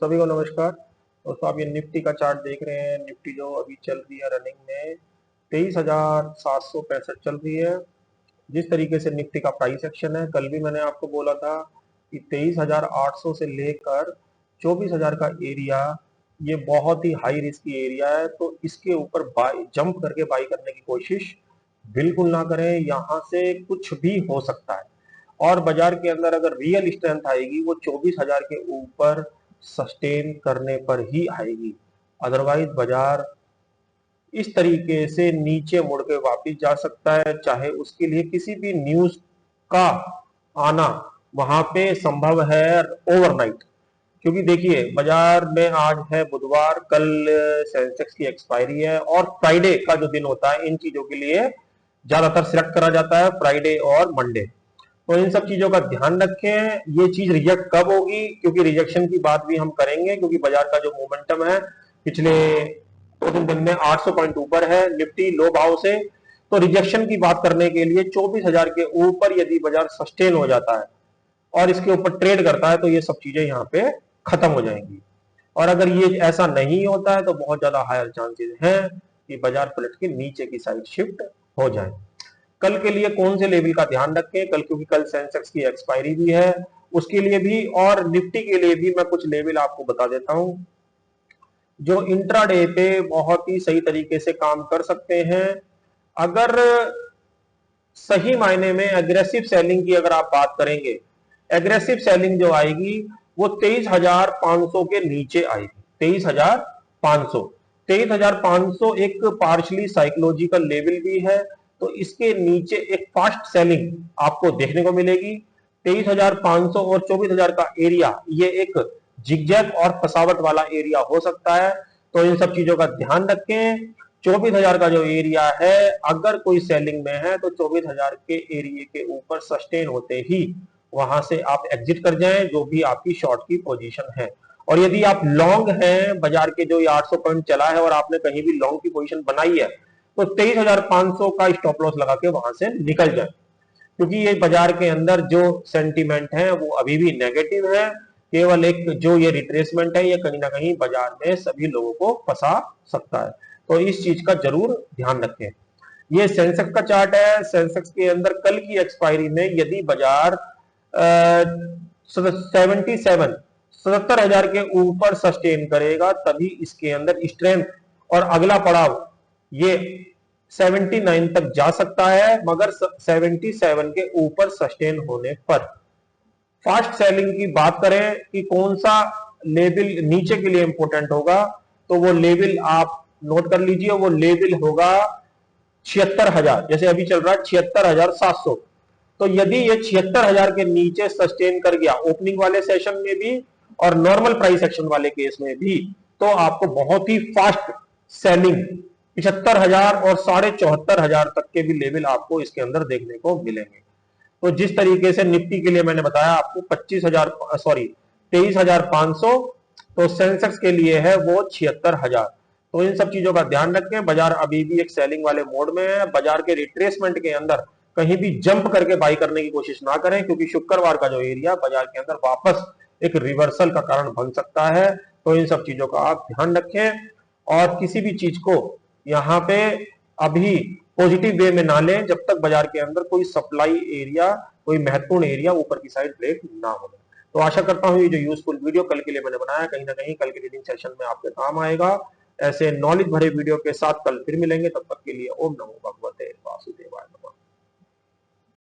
सभी को नमस्कार दोस्तों। आप ये निफ्टी का चार्ट देख रहे हैं। निफ्टी जो अभी चल रही है रनिंग में 23,765 चल रही है। जिस तरीके से निफ्टी का प्राइस एक्शन है, कल भी मैंने आपको बोला था कि 23,800 से लेकर 24,000 का एरिया ये बहुत ही हाई रिस्क एरिया है। तो इसके ऊपर बाई जंप करके बाई करने की कोशिश बिल्कुल ना करें। यहाँ से कुछ भी हो सकता है और बाजार के अंदर अगर रियल स्ट्रेंथ आएगी वो 24,000 के ऊपर सस्टेन करने पर ही आएगी। अदरवाइज बाजार इस तरीके से नीचे मुड़ के वापिस जा सकता है, चाहे उसके लिए किसी भी न्यूज का आना वहां पे संभव है ओवरनाइट। क्योंकि देखिए बाजार में आज है बुधवार, कल सेंसेक्स की एक्सपायरी है और फ्राइडे का जो दिन होता है इन चीजों के लिए ज्यादातर सिलेक्ट करा जाता है, फ्राइडे और मंडे। तो इन सब चीजों का ध्यान रखें। ये चीज रिजेक्ट कब होगी, क्योंकि रिजेक्शन की बात भी हम करेंगे, क्योंकि बाजार का जो मोमेंटम है पिछले 2-3 दिन में 800 पॉइंट ऊपर है निफ्टी लो भाव से। तो रिजेक्शन की बात करने के लिए 24,000 के ऊपर यदि बाजार सस्टेन हो जाता है और इसके ऊपर ट्रेड करता है तो ये सब चीजें यहाँ पे खत्म हो जाएंगी। और अगर ये ऐसा नहीं होता है तो बहुत ज्यादा हायर चांसेस हैं कि बाजार पलट के नीचे की साइड शिफ्ट हो जाए। कल के लिए कौन से लेवल का ध्यान रखें कल, क्योंकि कल सेंसेक्स की एक्सपायरी भी है, उसके लिए भी और निफ्टी के लिए भी मैं कुछ लेवल आपको बता देता हूं जो इंट्राडे पे बहुत ही सही तरीके से काम कर सकते हैं। अगर सही मायने में एग्रेसिव सेलिंग की अगर आप बात करेंगे, एग्रेसिव सेलिंग जो आएगी वो 23,500 के नीचे आएगी। 23,500 23,500 एक पार्शली साइकोलॉजिकल लेवल भी है, तो इसके नीचे एक फास्ट सेलिंग आपको देखने को मिलेगी। 23,500 और 24,000 का एरिया ये एक जिगजैग और फसावट वाला एरिया हो सकता है। तो इन सब चीजों का ध्यान रखें। 24,000 का जो एरिया है अगर कोई सेलिंग में है तो 24,000 के एरिया के ऊपर सस्टेन होते ही वहां से आप एग्जिट कर जाएं जो भी आपकी शॉर्ट की पोजीशन है। और यदि आप लॉन्ग हैं, बाजार के जो 800 पॉइंट चला है और आपने कहीं भी लॉन्ग की पोजीशन बनाई है तो 23,500 का स्टॉप लॉस लगा के वहां से निकल जाए, क्योंकि ये बाजार के अंदर जो सेंटीमेंट है वो अभी भी नेगेटिव है। केवल एक जो ये रिट्रेसमेंट है ये कहीं ना कहीं बाजार में सभी लोगों को फंसा सकता है। तो इस चीज का जरूर ध्यान रखें। ये सेंसेक्स का चार्ट है। सेंसेक्स के अंदर कल की एक्सपायरी में यदि बाजार 77,000 के ऊपर सस्टेन करेगा तभी इसके अंदर स्ट्रेंथ और अगला पड़ाव ये 79 तक जा सकता है, मगर 77 के ऊपर सस्टेन होने पर। फास्ट सेलिंग की बात करें कि कौन सा लेवल नीचे के लिए इंपॉर्टेंट होगा, तो वो लेवल आप नोट कर लीजिए। वो लेवल होगा 76,000, जैसे अभी चल रहा है 76,700। तो यदि ये 76,000 के नीचे सस्टेन कर गया ओपनिंग वाले सेशन में भी और नॉर्मल प्राइस एक्शन वाले केस में भी, तो आपको बहुत ही फास्ट सेलिंग 75,000 और 74,500 तक के भी लेवल आपको इसके अंदर देखने को मिलेंगे। तो जिस तरीके से निफ्टी के लिए मैंने बताया आपको 23,500, तो सेंसेक्स के लिए है वो 76,000। तो इन सब चीजों का ध्यान रखें। बाजार अभी भी एक सेलिंग वाले मोड में है। बाजार के रिट्रेसमेंट के अंदर कहीं भी जंप करके बाई करने की कोशिश ना करें, क्योंकि शुक्रवार का जो एरिया बाजार के अंदर वापस एक रिवर्सल का कारण बन सकता है। तो इन सब चीजों का आप ध्यान रखें और किसी भी चीज को यहाँ पे अभी पॉजिटिव वे में ना लें जब तक बाजार के अंदर कोई सप्लाई एरिया, कोई महत्वपूर्ण एरिया ऊपर की साइड ब्रेक ना हो। तो आशा करता हूं ये जो यूजफुल वीडियो कल के लिए मैंने बनाया कहीं ना कहीं कल के रीडिंग सेशन में आपके काम आएगा। ऐसे नॉलेज भरे वीडियो के साथ कल फिर मिलेंगे, तब तक के लिए ओम नमो भगवते वासुदेवाय।